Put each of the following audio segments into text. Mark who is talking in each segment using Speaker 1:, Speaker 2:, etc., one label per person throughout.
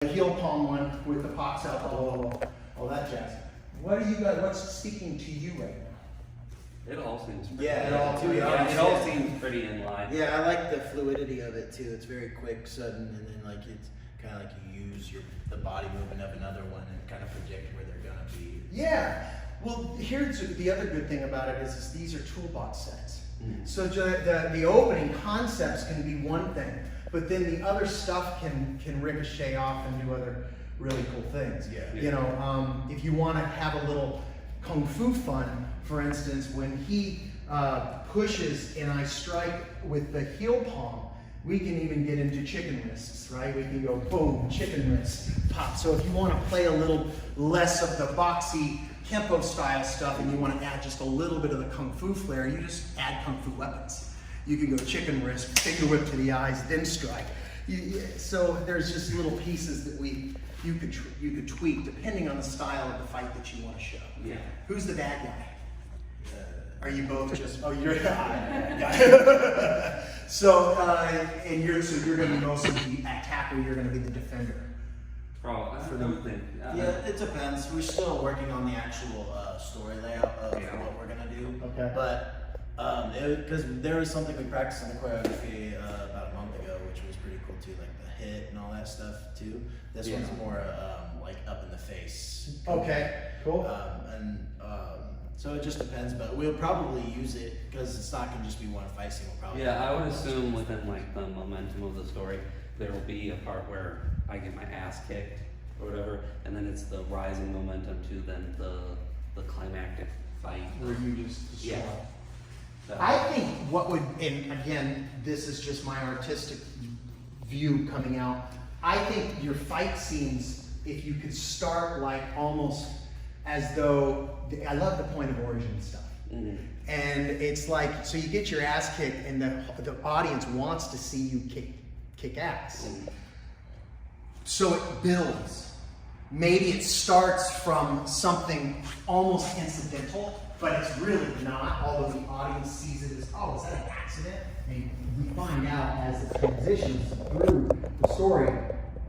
Speaker 1: The heel palm one with the pops out, all that jazz. What do you guys? What's speaking to you right now?
Speaker 2: It all seems pretty
Speaker 3: it
Speaker 2: all seems pretty in line.
Speaker 3: Yeah, I like the fluidity of it too. It's very quick, sudden, and then like it's kind of like you use the body movement of another one and kind of predict where they're gonna be.
Speaker 1: Yeah. Well, here's the other good thing about it is these are toolbox sets. So the opening concepts can be one thing, but then the other stuff can ricochet off and do other really cool things.
Speaker 3: Yeah.
Speaker 1: You know, if you want to have a little kung fu fun, for instance, when he pushes and I strike with the heel palm, we can even get into chicken wrists, right? We can go boom, chicken wrist, pop. So if you want to play a little less of the boxy Kenpo style stuff and you want to add just a little bit of the kung fu flair, you just add kung fu weapons. You can go chicken wrist, finger whip to the eyes, then strike. So there's just little pieces that you could tweak depending on the style of the fight that you want to show.
Speaker 2: Yeah.
Speaker 1: Who's the bad guy? Are you both just? Oh, you're. So you're going to be most of the attacker. You're going to be the defender.
Speaker 2: Probably. I don't think.
Speaker 3: Yeah, it depends. We're still working on the actual story layout of what we're gonna do.
Speaker 1: Okay.
Speaker 3: But because there was something we practiced in the choreography about a month ago, which was pretty cool too, like the hit and all that stuff too. This one's more like up in the face.
Speaker 1: Okay. Cool.
Speaker 3: So it just depends, but we'll probably use it because it's not gonna just be one fight scene. We'll probably.
Speaker 2: Yeah, I would assume within like the momentum of the story, there will be a part where I get my ass kicked or whatever, and then it's the rising momentum to then the climactic fight.
Speaker 1: Where you just destroy.
Speaker 2: Yeah. So,
Speaker 1: I think what would, and again, this is just my artistic view coming out. I think your fight scenes, if you could start like almost as though, I love the point of origin stuff.
Speaker 2: mm-hmm.
Speaker 1: And it's like, so you get your ass kicked and the audience wants to see you kick ass.
Speaker 2: Mm-hmm.
Speaker 1: So it builds. Maybe it starts from something almost incidental, but it's really not, although the audience sees it as, oh, is that an accident? And we find out as it transitions through the story,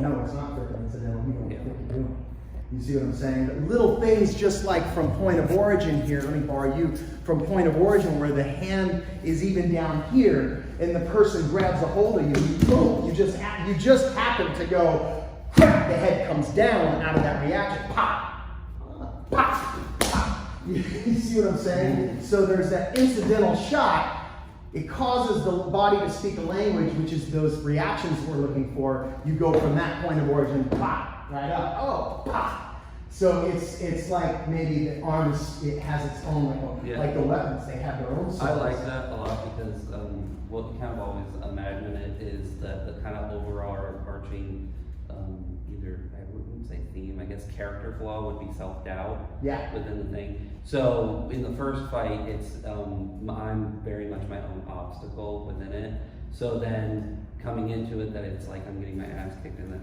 Speaker 1: no, it's not freaking incidental, we don't know what you're doing. You see what I'm saying? But little things just like from point of origin here, let me borrow you, from point of origin where the hand is even down here and the person grabs a hold of you, boom, you just happen to go, crack, the head comes down out of that reaction, pop, pop, pop. You see what I'm saying? So there's that incidental shot. It causes the body to speak a language, which is those reactions we're looking for. You go from that point of origin, pop, right up, oh, pop. So it's like maybe the arms, it has its own, like the weapons, they have their own.
Speaker 2: I like that a lot because what you kind of always imagine it is that the kind of overarching either, I wouldn't say theme, I guess character flaw would be self-doubt within the thing. So in the first fight, it's I'm very much my own obstacle within it. So then coming into it that it's like I'm getting my ass kicked in it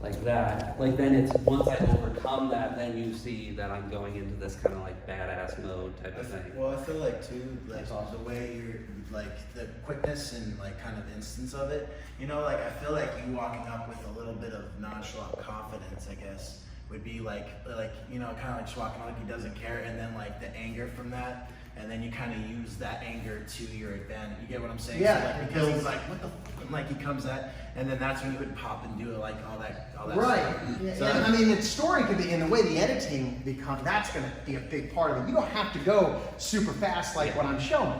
Speaker 2: like that. Like then it's once I overcome that, then you see that I'm going into this kind of like badass mode type of thing.
Speaker 3: Well, I feel like too, like the way you're like the quickness and like kind of instance of it, you know, like I feel like you walking up with a little bit of nonchalant confidence, I guess, would be like you know, kind of like just walking like he doesn't care, and then like the anger from that, and then you kind of use that anger to your advantage. You get what I'm saying?
Speaker 1: Yeah.
Speaker 3: So like, because he's like, what the fuck? And like he comes at, and then that's when you would pop and do it, like all that
Speaker 1: right.
Speaker 3: stuff.
Speaker 1: Yeah,
Speaker 3: So,
Speaker 1: and I mean, the story could be, in the way the editing becomes, that's going to be a big part of it. You don't have to go super fast like what I'm showing.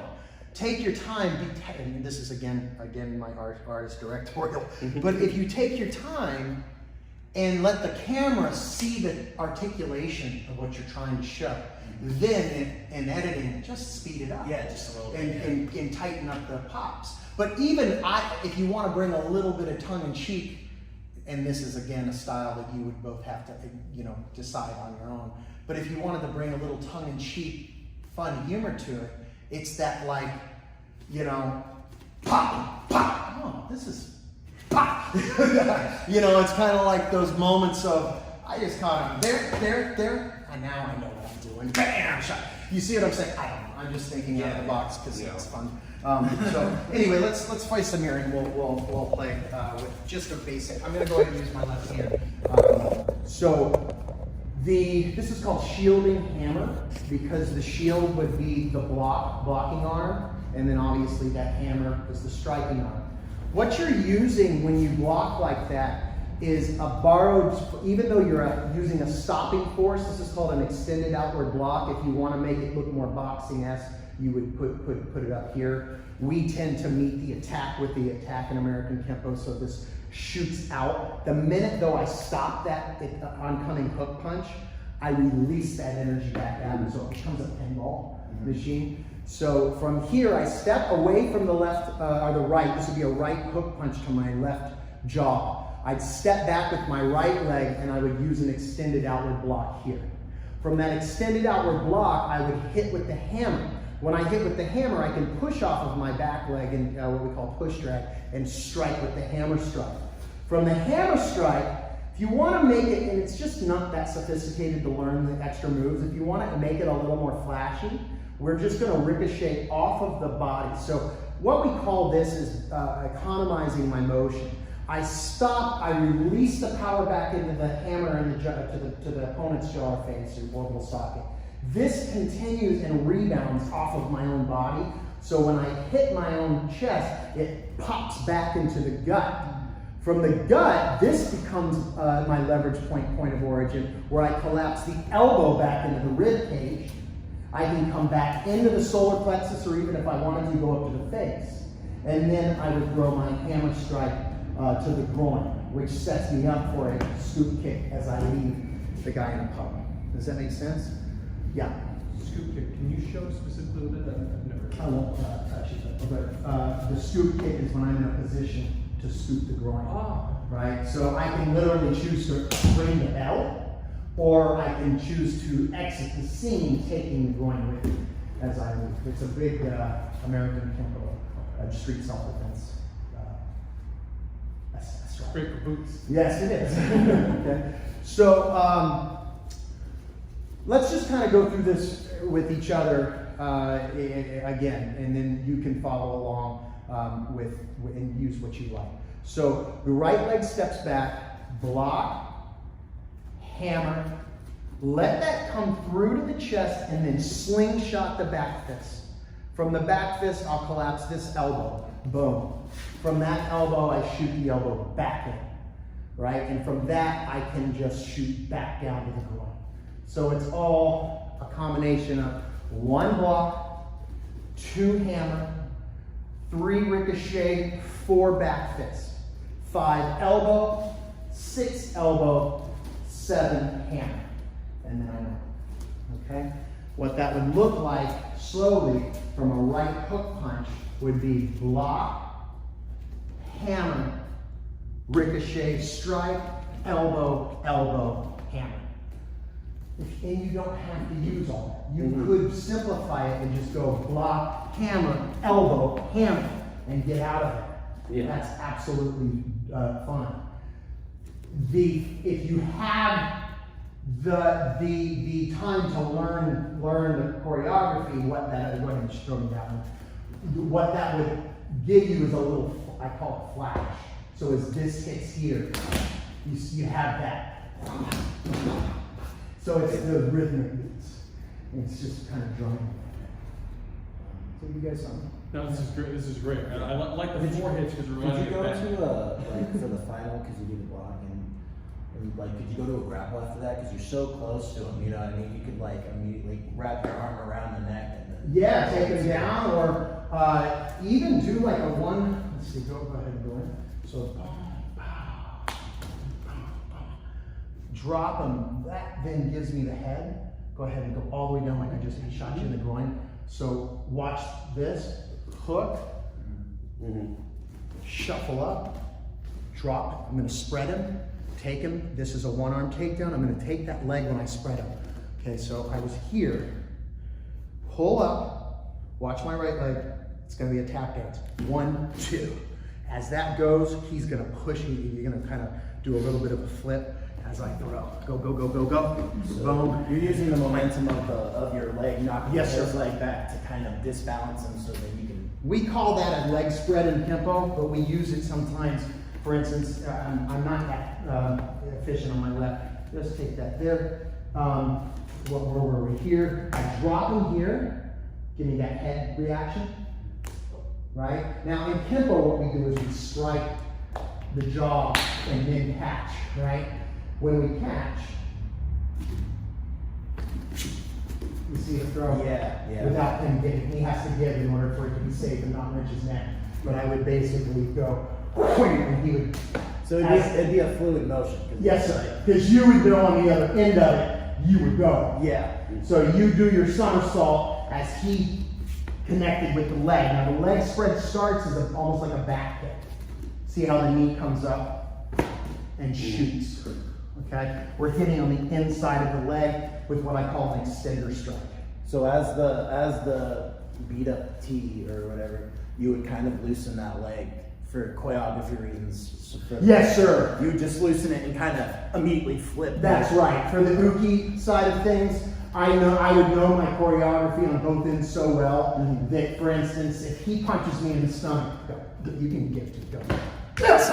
Speaker 1: Take your time, and this is again my artist directorial, but if you take your time and let the camera see the articulation of what you're trying to show, then in editing, just speed it up.
Speaker 3: Yeah, just a little bit.
Speaker 1: And tighten up the pops. But even if you want to bring a little bit of tongue-in-cheek, and this is again a style that you would both have to, you know, decide on your own. But if you wanted to bring a little tongue-in-cheek, fun humor to it, it's that like, you know, pop, pop. Oh, this is pop. You know, it's kind of like those moments of, I just caught him there, and now I know what I'm doing. Bam, shot. You see what I'm saying? I don't know. I'm just thinking out of the box because it's fun. So anyway, let's fight some here, and we'll play with just a basic. I'm gonna go ahead and use my left hand. This is called shielding hammer, because the shield would be the blocking arm, and then obviously that hammer is the striking arm. What you're using when you block like that is a borrowed, even though you're using a stopping force, this is called an extended outward block. If you want to make it look more boxing-esque, you would put it up here. We tend to meet the attack with the attack in American Kenpo, so this shoots out. The minute though I stop that oncoming hook punch, I release that energy back out, and so it becomes a pinball machine. So from here, I step away from the left or the right. This would be a right hook punch to my left jaw. I'd step back with my right leg, and I would use an extended outward block here. From that extended outward block, I would hit with the hammer. When I hit with the hammer, I can push off of my back leg and what we call push drag, and strike with the hammer strike. From the hammer strike, if you want to make it, and it's just not that sophisticated to learn the extra moves, if you want to make it a little more flashy, we're just going to ricochet off of the body. So what we call this is economizing my motion. I stop, I release the power back into the hammer and to the opponent's jaw or face or orbital socket. This continues and rebounds off of my own body. So when I hit my own chest, it pops back into the gut. From the gut, this becomes my leverage point of origin, where I collapse the elbow back into the rib cage. I can come back into the solar plexus, or even if I wanted to, go up to the face. And then I would throw my hammer strike to the groin, which sets me up for a scoop kick as I leave the guy in a pub. Does that make sense? Yeah.
Speaker 4: Scoop kick. Can you show specifically what that? I've never.
Speaker 1: I won't touch it, but the scoop kick is when I'm in a position to scoop the groin.
Speaker 4: Ah.
Speaker 1: Right? So I can literally choose to bring the bell, or I can choose to exit the scene, taking the groin with me as I move. It's a big American Kenpo street self-defense.
Speaker 4: Great for boots.
Speaker 1: Yes, it is. Okay. So let's just kind of go through this with each other again, and then you can follow along and use what you like. So the right leg steps back, block, hammer, let that come through to the chest, and then slingshot the back fist. From the back fist, I'll collapse this elbow. Boom. From that elbow, I shoot the elbow back in, right? And from that, I can just shoot back down to the groin. So it's all a combination of 1 block, 2 hammer, 3 ricochet, 4 back fist, 5 elbow, 6 elbow, 7 hammer. And then I'm out, okay? What that would look like slowly from a right hook punch would be block, hammer, ricochet, strike, elbow, elbow, hammer. And you don't have to use all that. You could simplify it and just go block, hammer, elbow, hammer, and get out of it. Yeah. That's absolutely fine. If you have the time to learn the choreography, what that would give you is a little, I call it flash. So as this hits here, you have that. So it's the rhythmic beats. It's just kind of drumming. So you guys something?
Speaker 4: No, this is great. This is great. I like the 4 hits because we're
Speaker 3: Could you go to like for the final because you do the block and like could you go to a grapple after that because you're so close to him? You know what I mean? You could like immediately wrap your arm around the neck and then
Speaker 1: take him down, or even do like a one. Let's see. Go ahead and go in. So drop him. That then gives me the head. Go ahead and go all the way down like I just shot you in the groin. So watch this. Hook. Shuffle up. Drop. I'm going to spread him. Take him. This is a 1-arm takedown. I'm going to take that leg when I spread him. Okay, so I was here. Pull up. Watch my right leg. It's going to be a tap dance. 1, 2. As that goes, he's going to push you. You're going to kind of do a little bit of a flip as I throw. Go, go, go, go, go.
Speaker 3: So
Speaker 1: Boom.
Speaker 3: you're using the momentum of your leg, knocking
Speaker 1: Yes,
Speaker 3: his
Speaker 1: sir.
Speaker 3: leg back to kind of disbalance him so that you can
Speaker 1: We call that a leg spread in Kenpo, but we use it sometimes. For instance, I'm not that efficient on my left. Just take that there. Where were we here? I drop him here. Give me that head reaction. Right? Now in Kenpo, what we do is we strike the jaw and then catch. Right? When we catch, you see the throw?
Speaker 3: Yeah.
Speaker 1: Without him getting, he has to give in order for it to be safe and not wrench his neck. But I would basically go, and he would.
Speaker 3: So it'd be a fluid motion.
Speaker 1: Yes, sir. Because you would go on the other end of it, you would go.
Speaker 3: Yeah.
Speaker 1: So you do your somersault as he connected with the leg. Now the leg spread starts as almost like a back kick. See how the knee comes up and shoots. Okay? We're hitting on the inside of the leg with what I call an extender strike.
Speaker 3: So as the beat up T or whatever, you would kind of loosen that leg for choreography reasons.
Speaker 1: Yes, sir.
Speaker 3: You would just loosen it and kind of immediately flip.
Speaker 1: That's right. For the uke side of things, I would know my choreography on both ends so well that, for instance, if he punches me in the stomach, go. You can get to go. Yes.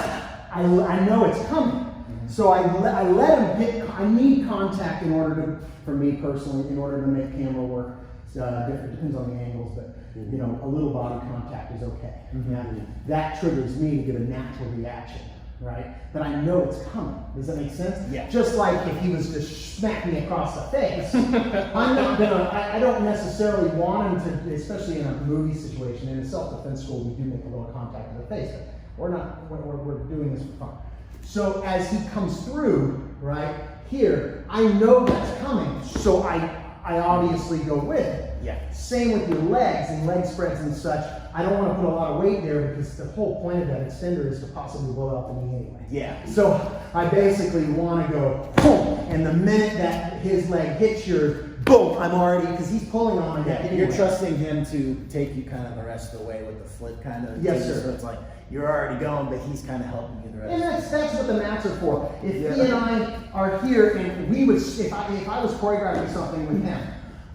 Speaker 1: I know it's coming. So I let him get. I need contact in order to, for me personally, in order to make camera work. Different, depends on the angles, but you know, a little body contact is okay. Yeah. That triggers me to give a natural reaction, right? But I know it's coming. Does that make sense?
Speaker 3: Yeah.
Speaker 1: Just like if he was to smack me across the face, I'm not gonna. I don't necessarily want him to, especially in a movie situation. In a self-defense school, we do make a little contact with the face, but we're not. We're doing this for fun. So as he comes through, right here, I know that's coming. So I obviously go with it.
Speaker 3: Yeah.
Speaker 1: Same with your legs and leg spreads and such. I don't want to put a lot of weight there because the whole point of that extender is to possibly blow out the knee anyway.
Speaker 3: Yeah.
Speaker 1: So I basically want to go boom, and the minute that his leg hits yours, boom, I'm already, because he's pulling on my neck anyway.
Speaker 3: You're trusting him to take you kind of the rest of the way with the flip kind of.
Speaker 1: Yes, sir.
Speaker 3: So it's like you're already going, but he's kind of helping you the rest.
Speaker 1: And that's what the mats are for. If he and I are here, and we would, if I was choreographing something with him,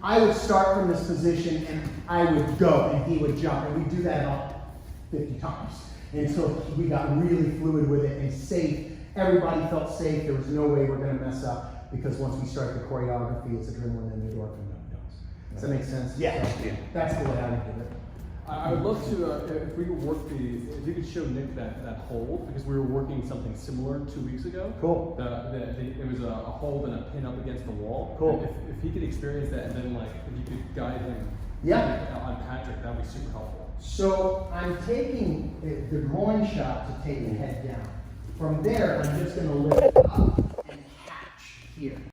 Speaker 1: I would start from this position and I would go and he would jump, and we do that about 50 times until we got really fluid with it and safe. Everybody felt safe. There was no way we're going to mess up because once we start the choreography, it's adrenaline and endorphin goes. Does that make sense?
Speaker 3: Yeah.
Speaker 1: So, that's the way I would do it.
Speaker 4: I would love to, if we could work if you could show Nick that hold, because we were working something similar 2 weeks ago.
Speaker 1: Cool.
Speaker 4: It was a hold and a pin up against the wall.
Speaker 1: Cool.
Speaker 4: If he could experience that, and then like if you could guide him on Patrick, that would be super helpful.
Speaker 1: So I'm taking the groin shot to take the head down. From there, I'm just going to lift it up and catch here.